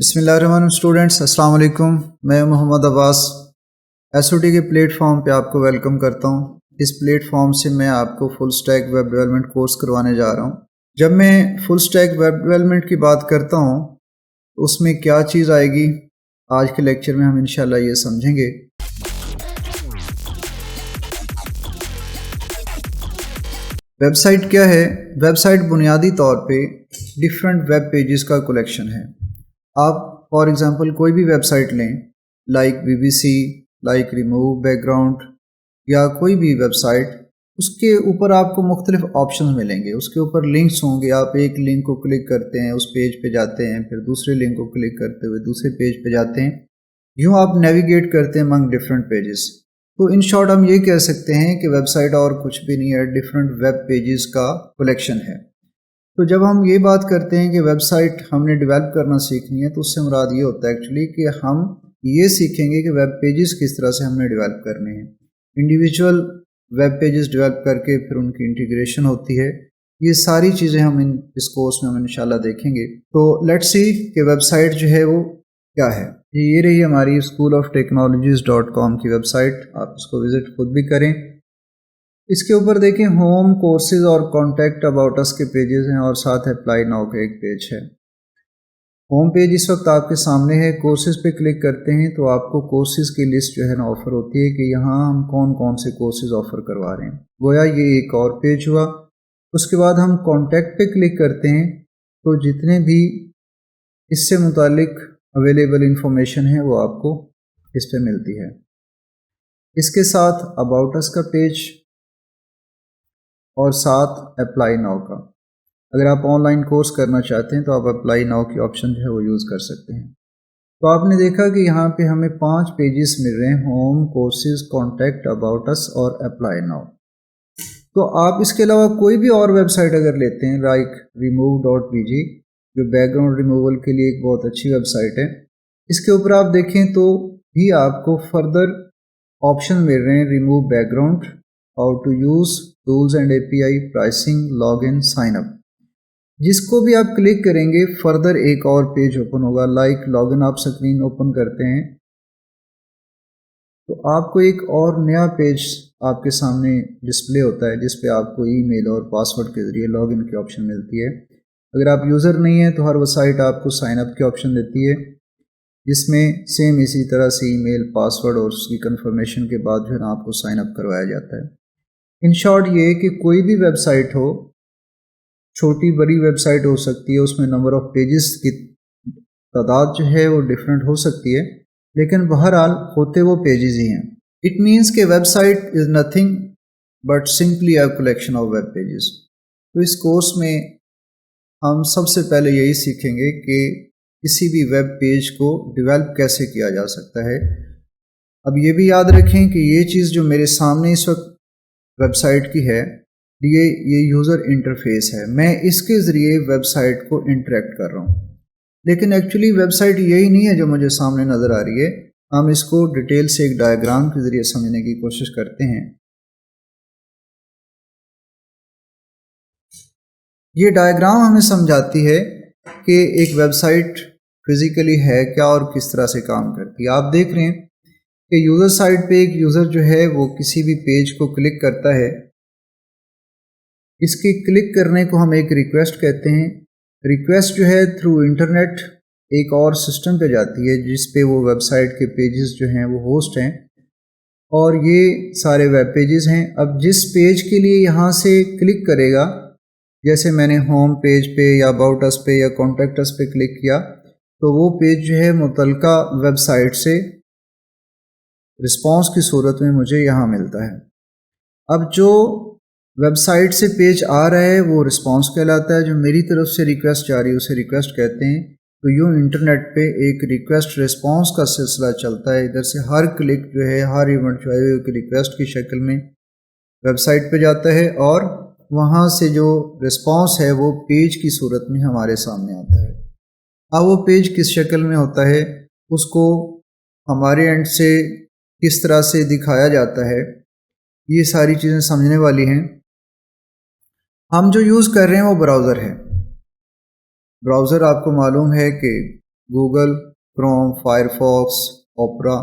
बिस्मिल्लाहिर्रहमानिर्रहीम स्टूडेंट्स, अस्सलाम वालेकुम। मैं मोहम्मद अब्बास एसओटी के प्लेटफॉर्म पे आपको वेलकम करता हूँ। इस प्लेटफॉर्म से मैं आपको full stack web development course करवाने जा रहा हूँ। जब मैं फुल स्टैक वेब डेवलपमेंट की बात करता हूँ तो उसमें क्या चीज़ आएगी, आज के लेक्चर में हम इंशाल्लाह ये समझेंगे। वेबसाइट क्या है? वेबसाइट बुनियादी तौर पे डिफरेंट वेब पेजेस का कलेक्शन है। आप फॉर एग्ज़ाम्पल कोई भी वेबसाइट लें, like BBC, like remove background या कोई भी वेबसाइट, उसके ऊपर आपको मुख्तलिफ ऑप्शन मिलेंगे, उसके ऊपर लिंक्स होंगे। आप एक लिंक को क्लिक करते हैं, उस पेज पे जाते हैं, फिर दूसरे लिंक को क्लिक करते हुए दूसरे पेज पे जाते हैं। यूँ आप नेविगेट करते हैं अमंग डिफरेंट पेजेस। तो इन शॉर्ट हम ये कह सकते हैं कि वेबसाइट और कुछ भी नहीं है, डिफरेंट वेब पेजेस का कलेक्शन है। तो जब हम ये बात करते हैं कि वेबसाइट हमने डेवलप करना सीखनी है, तो उससे मुराद ये होता है एक्चुअली कि हम ये सीखेंगे कि वेब पेजेस किस तरह से हमने डेवलप करने हैं। इंडिविजुअल वेब पेजेस डेवलप करके फिर उनकी इंटीग्रेशन होती है। ये सारी चीज़ें हम इस कोर्स में हम इंशाल्लाह देखेंगे। तो लेट्स सी कि वेबसाइट जो है वो क्या है। ये रही हमारी schoolofTechnologies.com की वेबसाइट, आप इसको विज़िट खुद भी करें। इसके ऊपर देखें, होम, कोर्सेज और कॉन्टैक्ट अबाउट अस के पेजेस हैं और साथ अप्लाई नाउ का एक पेज है। होम पेज इस वक्त आपके सामने है। कोर्सेज पे क्लिक करते हैं तो आपको कोर्सेज की लिस्ट जो है ना ऑफ़र होती है कि यहाँ हम कौन कौन से कोर्सेज ऑफ़र करवा रहे हैं। गोया ये एक और पेज हुआ। उसके बाद हम कॉन्टैक्ट पे क्लिक करते हैं तो जितने भी इससे मुतालिक अवेलेबल इंफॉर्मेशन है वो आपको इस पे मिलती है। इसके साथ अबाउट अस का पेज और साथ अप्लाई नाउ का। अगर आप ऑनलाइन कोर्स करना चाहते हैं तो आप अप्लाई नाउ की ऑप्शन जो है वो यूज़ कर सकते हैं। तो आपने देखा कि यहाँ पे हमें 5 पेजेस मिल रहे हैं, home, courses, contact, about us और अप्लाई नाउ। तो आप इसके अलावा कोई भी और वेबसाइट अगर लेते हैं, लाइक remove.bg, जो बैकग्राउंड रिमूवल के लिए एक बहुत अच्छी वेबसाइट है, इसके ऊपर आप देखें तो भी आपको फर्दर ऑप्शन मिल रहे हैं, remove background, how to use tools and API, pricing, login, sign up. जिसको भी आप क्लिक करेंगे फर्दर एक और पेज ओपन होगा। लाइक लॉगिन आप स्क्रीन ओपन करते हैं तो आपको एक और नया पेज आपके सामने डिस्प्ले होता है, जिस पे आपको ईमेल और पासवर्ड के ज़रिए लॉगिन की ऑप्शन मिलती है। अगर आप यूज़र नहीं हैं तो हर वेबसाइट आपको साइन अप की ऑप्शन देती है, जिसमें सेम इसी तरह से ईमेल, पासवर्ड और उसकी कंफर्मेशन के बाद जो है ना आपको साइन अप करवाया जाता है। इन शॉर्ट ये कि कोई भी वेबसाइट हो, छोटी बड़ी वेबसाइट हो सकती है, उसमें नंबर ऑफ़ पेजेस की तादाद जो है वो डिफरेंट हो सकती है, लेकिन बहरहाल होते वो पेजेस ही हैं। इट मीन्स कि website is nothing but simply a collection of web pages. तो इस कोर्स में हम सबसे पहले यही सीखेंगे कि किसी भी वेब पेज को डेवलप कैसे किया जा सकता है। अब ये भी याद रखें कि ये चीज़ जो मेरे सामने इस वक्त वेबसाइट की है, ये यूज़र इंटरफेस है। मैं इसके ज़रिए वेबसाइट को इंटरेक्ट कर रहा हूँ, लेकिन एक्चुअली वेबसाइट यही नहीं है जो मुझे सामने नज़र आ रही है। हम इसको डिटेल से एक डायग्राम के ज़रिए समझने की कोशिश करते हैं। ये डायग्राम हमें समझाती है कि एक वेबसाइट फिज़िकली है क्या और किस तरह से काम करती है। आप देख रहे हैं कि यूज़र साइड पे एक यूज़र जो है वो किसी भी पेज को क्लिक करता है। इसके क्लिक करने को हम एक रिक्वेस्ट कहते हैं। रिक्वेस्ट जो है थ्रू इंटरनेट एक और सिस्टम पे जाती है, जिस पे वो वेबसाइट के पेजेस जो हैं वो होस्ट हैं और ये सारे वेब पेजेस हैं। अब जिस पेज के लिए यहाँ से क्लिक करेगा, जैसे मैंने होम पेज पे या अबाउट अस पे या कॉन्टैक्ट अस पे क्लिक किया, तो वो पेज जो है मुतलका वेबसाइट से रिस्पॉन्स की सूरत में मुझे यहाँ मिलता है। अब जो वेबसाइट से पेज आ रहा है वो रिस्पॉन्स कहलाता है, जो मेरी तरफ से रिक्वेस्ट जा रही है उसे रिक्वेस्ट कहते हैं। तो यूँ इंटरनेट पे एक रिक्वेस्ट रिस्पॉन्स का सिलसिला चलता है। इधर से हर क्लिक जो है, हर इवेंट जो है एक रिक्वेस्ट की शक्ल में वेबसाइट पे जाता है और वहाँ से जो रिस्पॉन्स है वो पेज की सूरत में हमारे सामने आता है। अब वो पेज किस शक्ल में होता है, उसको हमारे एंड से किस तरह से दिखाया जाता है, ये सारी चीज़ें समझने वाली हैं। हम जो यूज़ कर रहे हैं वो ब्राउज़र है। ब्राउज़र आपको मालूम है कि गूगल, क्रोम, फायरफॉक्स, ओपरा,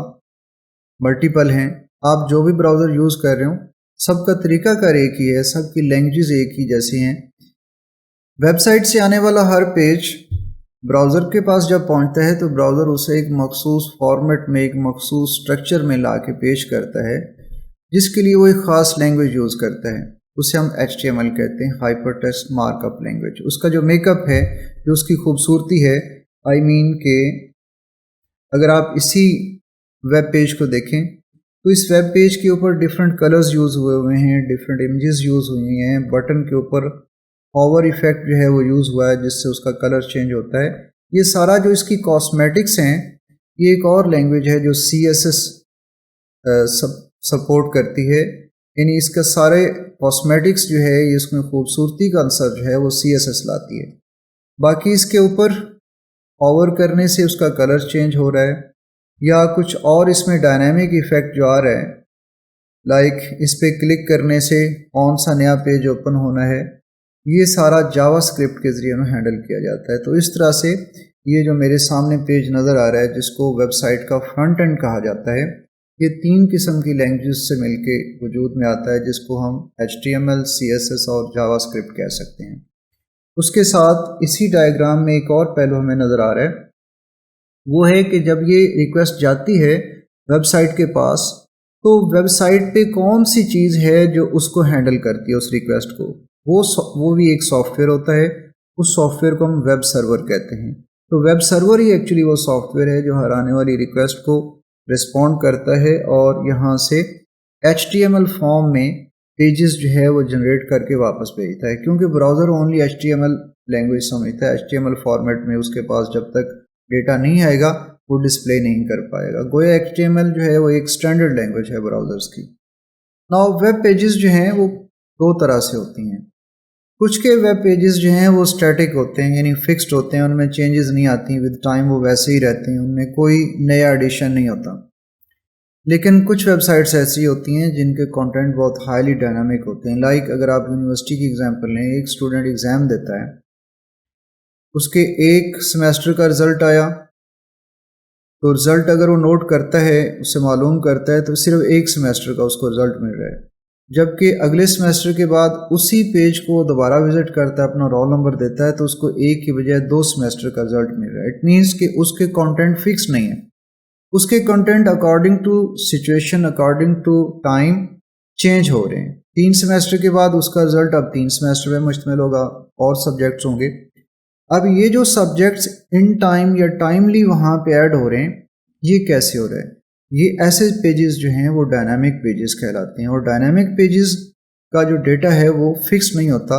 मल्टीपल हैं। आप जो भी ब्राउज़र यूज़ कर रहे हो सबका तरीक़ाकार एक ही है, सबकी लैंग्वेज एक ही जैसी हैं। वेबसाइट से आने वाला हर पेज ब्राउज़र के पास जब पहुंचता है तो ब्राउज़र उसे एक मखसूस फॉर्मेट में, एक मखसूस स्ट्रक्चर में ला के पेश करता है, जिसके लिए वो एक ख़ास लैंग्वेज यूज़ करता है। उसे हम HTML कहते हैं, हाइपर टेक्स्ट मार्कअप लैंग्वेज। उसका जो मेकअप है, जो उसकी खूबसूरती है, आई मीन के अगर आप इसी वेब पेज को देखें तो इस वेब पेज के ऊपर डिफरेंट कलर्स यूज़ हुए हैं, डिफरेंट इमेजेस यूज़ हुई हैं, बटन के ऊपर हॉवर इफेक्ट जो है वो यूज़ हुआ है जिससे उसका कलर चेंज होता है। ये सारा जो इसकी कॉस्मेटिक्स हैं, ये एक और लैंग्वेज है जो CSS सपोर्ट करती है, यानी इसका सारे कॉस्मेटिक्स जो है ये इसमें खूबसूरती का अंसर जो है वो CSS लाती है। बाकी इसके ऊपर हॉवर करने से उसका कलर चेंज हो रहा है या कुछ और इसमें डायनामिक इफ़ेक्ट जो आ रहा है, लाइक इस पर क्लिक करने से कौन सा नया पेज ओपन होना है, ये सारा जावास्क्रिप्ट के ज़रिए हैंडल किया जाता है। तो इस तरह से ये जो मेरे सामने पेज नज़र आ रहा है जिसको वेबसाइट का फ्रंट एंड कहा जाता है, ये 3 किस्म की लैंग्वेज से मिलके वजूद में आता है जिसको हम HTML, CSS और जावास्क्रिप्ट कह सकते हैं। उसके साथ इसी डायग्राम में एक और पहलू हमें नज़र आ रहा है, वो है कि जब ये रिक्वेस्ट जाती है वेबसाइट के पास तो वेबसाइट पे कौन सी चीज़ है जो उसको हैंडल करती है उस रिक्वेस्ट को। वो भी एक सॉफ्टवेयर होता है, उस सॉफ्टवेयर को हम वेब सर्वर कहते हैं। तो वेब सर्वर ही एक्चुअली वो सॉफ्टवेयर है जो हर आने वाली रिक्वेस्ट को रिस्पॉन्ड करता है और यहाँ से HTML फॉर्म में पेजेस जो है वो जनरेट करके वापस भेजता है, क्योंकि ब्राउज़र ओनली HTML लैंग्वेज समझता है। HTML फॉर्मेट में उसके पास जब तक डेटा नहीं आएगा वो डिस्प्ले नहीं कर पाएगा। गोया HTML जो है वो एक स्टैंडर्ड लैंग्वेज है ब्राउज़र्स की। नाउ वेब पेजेस जो हैं वो 2 तरह से होती हैं। कुछ के वेब पेजेस जो हैं वो स्टैटिक होते हैं, यानी फिक्स्ड होते हैं, उनमें चेंजेस नहीं आती, विद टाइम वो वैसे ही रहते हैं, उनमें कोई नया एडिशन नहीं होता। लेकिन कुछ वेबसाइट्स ऐसी होती हैं जिनके कंटेंट बहुत हाईली डायनामिक होते हैं। लाइक अगर आप यूनिवर्सिटी की एग्जांपल लें, एक स्टूडेंट एग्ज़ाम देता है, उसके एक सेमेस्टर का रिज़ल्ट आया, तो रिज़ल्ट अगर वो नोट करता है, उससे मालूम करता है, तो सिर्फ एक सेमेस्टर का उसको रिज़ल्ट मिल रहा है। जबकि अगले सेमेस्टर के बाद उसी पेज को दोबारा विज़िट करता है, अपना रोल नंबर देता है, तो उसको एक की बजाय 2 सेमेस्टर का रिज़ल्ट मिल रहा है। इट मीन्स कि उसके कंटेंट फिक्स नहीं है, उसके content according to situation, according to time change हो रहे हैं। 3 सेमेस्टर के बाद उसका रिज़ल्ट अब 3 सेमेस्टर में मुश्तमिल होगा और सब्जेक्ट्स होंगे। अब ये जो सब्जेक्ट्स इन टाइम या टाइमली वहाँ पे ऐड हो रहे हैं, ये कैसे हो रहा है? ये ऐसे पेजेस जो हैं वो डायनामिक पेजेस कहलाते हैं। और डायनामिक पेजेस का जो डेटा है वो फिक्स नहीं होता,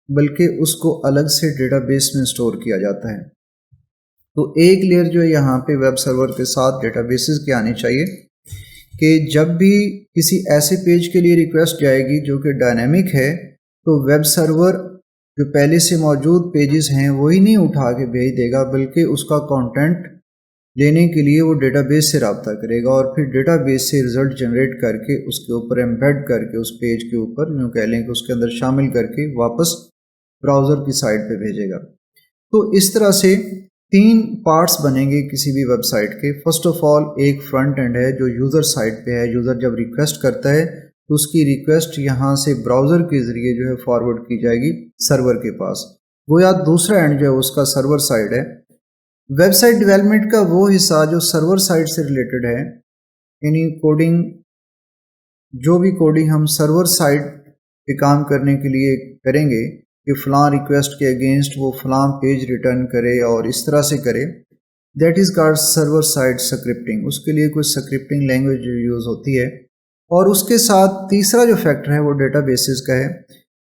बल्कि उसको अलग से डेटाबेस में स्टोर किया जाता है। तो एक लेयर जो है यहाँ पे वेब सर्वर के साथ डेटाबेसेस की आनी चाहिए कि जब भी किसी ऐसे पेज के लिए रिक्वेस्ट जाएगी जो कि डायनामिक है, तो वेब सर्वर जो पहले से मौजूद पेजेस हैं वही नहीं उठा के भेज देगा, बल्कि उसका कंटेंट लेने के लिए वो डेटाबेस से रब्ता करेगा और फिर डेटाबेस से रिज़ल्ट जनरेट करके उसके ऊपर एम्बेड करके उस पेज के ऊपर यूँ कह लें कि उसके अंदर शामिल करके वापस ब्राउज़र की साइट पे भेजेगा। तो इस तरह से 3 पार्ट्स बनेंगे किसी भी वेबसाइट के। फर्स्ट ऑफ ऑल एक फ्रंट एंड है जो यूज़र साइट पे है। यूज़र जब रिक्वेस्ट करता है तो उसकी रिक्वेस्ट यहाँ से ब्राउज़र के ज़रिए जो है फॉरवर्ड की जाएगी सर्वर के पास। गोया दूसरा एंड जो है उसका सर्वर साइड है। वेबसाइट डेवलपमेंट का वो हिस्सा जो सर्वर साइड से रिलेटेड है, यानी कोडिंग, जो भी कोडिंग हम सर्वर साइड पे काम करने के लिए करेंगे कि फ़लाँ रिक्वेस्ट के अगेंस्ट वो फ़लाँ पेज रिटर्न करे और इस तरह से करे, that is called server side scripting. उसके लिए कुछ स्क्रिप्टिंग लैंग्वेज यूज़ होती है। और उसके साथ तीसरा जो फैक्टर है वो डेटाबेसेस का है।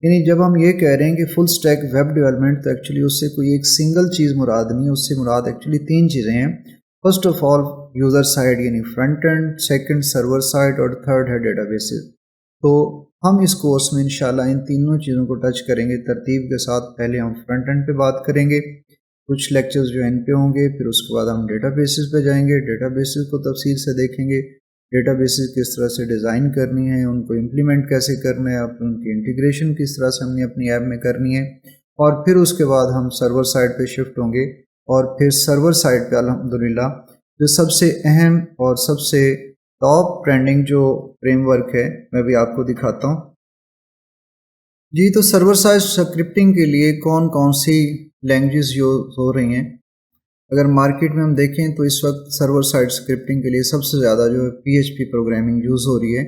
यानी जब हम ये कह रहे हैं कि फुल स्टैक वेब डेवलपमेंट, तो एक्चुअली उससे कोई एक सिंगल चीज़ मुराद नहीं है, उससे मुराद एक्चुअली 3 चीज़ें हैं। First of all user side यानी front end, second server side और थर्ड है डेटाबेसेस। तो हम इस कोर्स में इंशाल्लाह इन तीनों चीज़ों को टच करेंगे तरतीब के साथ। पहले हम फ्रंट एंड पे बात करेंगे, कुछ लेक्चर्स जो इन पे होंगे, फिर उसके बाद हम डेटाबेसेस पे जाएंगे, डेटाबेसेस को तफसील से देखेंगे, डेटाबेसेस किस तरह से डिज़ाइन करनी है, उनको इम्प्लीमेंट कैसे करना है, उनकी इंटीग्रेशन किस तरह से हमने अपनी ऐप में करनी है, और फिर उसके बाद हम सर्वर साइड पे शिफ्ट होंगे اور پھر سرور سائٹ پہ الحمدللہ جو سب سے اہم اور سب سے ٹاپ ٹرینڈنگ جو فریم ورک ہے میں بھی آپ کو دکھاتا ہوں. جی تو سرور سائٹ اسکرپٹنگ کے لیے کون کون سی لینگویجز یوز ہو رہی ہیں؟ اگر مارکیٹ میں ہم دیکھیں تو اس وقت سرور سائٹ اسکرپٹنگ کے لیے سب سے زیادہ جو ہے PHP پروگرامنگ یوز ہو رہی ہے.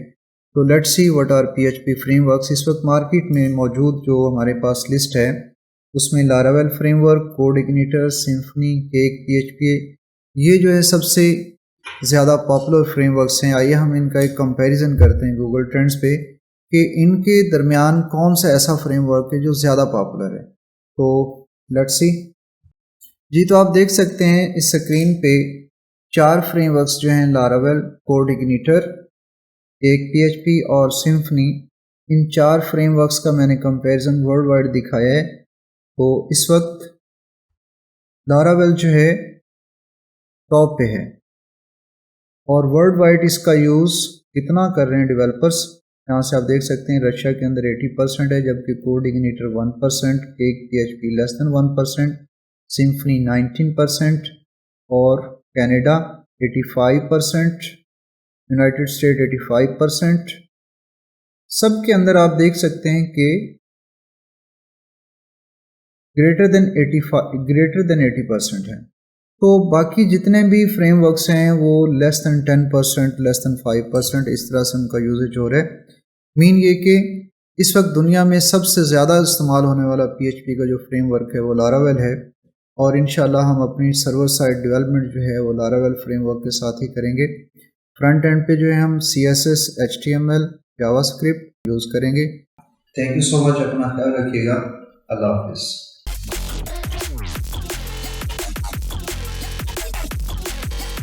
تو let's see what are PHP frameworks. اس وقت مارکیٹ میں موجود جو ہمارے پاس لسٹ ہے اس میں Laravel framework, CodeIgniter, Symfony, cake, PHP یہ جو ہے سب سے زیادہ پاپولر فریم ورکس ہیں. آئیے ہم ان کا ایک کمپیریزن کرتے ہیں گوگل ٹرینڈز پہ کہ ان کے درمیان کون سا ایسا فریم ورک ہے جو زیادہ پاپولر ہے. تو لیٹ سی. جی تو آپ دیکھ سکتے ہیں اس سکرین پہ 4 فریم ورکس جو ہیں لاراویل، کوڈ اگنیٹر، ایک PHP اور سمفنی. ان 4 فریم ورکس کا میں نے کمپیریزن ورلڈ وائڈ دکھایا ہے. تو اس وقت لاراویل جو ہے ٹاپ پہ ہے اور ورلڈ وائڈ اس کا یوز کتنا کر رہے ہیں ڈیولپرس. یہاں سے آپ دیکھ سکتے ہیں رشیا کے اندر 80% ہے، جبکہ کوڈ اگنیٹر 1%، ایک PHP لیس دین 1%، سمفنی 19% اور کینیڈا 85%، یونائٹڈ اسٹیٹ 85%. سب کے اندر آپ دیکھ سکتے ہیں کہ گریٹر دین 80% ہے. تو باقی جتنے بھی فریم ورکس ہیں وہ لیس دین 10%، لیس دین 5% اس طرح سے ان کا یوزیج ہو رہا ہے. مین یہ کہ اس وقت دنیا میں سب سے زیادہ استعمال ہونے والا PHP کا جو فریم ورک ہے وہ لاراویل ہے، اور انشاءاللہ ہم اپنی سرور سائٹ ڈیولپمنٹ جو ہے وہ لاراویل فریم ورک کے ساتھ ہی کریں گے. فرنٹ اینڈ پہ جو ہے ہم CSS، HTML، جاوا اسکرپٹ یوز کریں گے. تھینک یو سو مچ، اپنا خیال رکھیے گا. اللہ حافظ.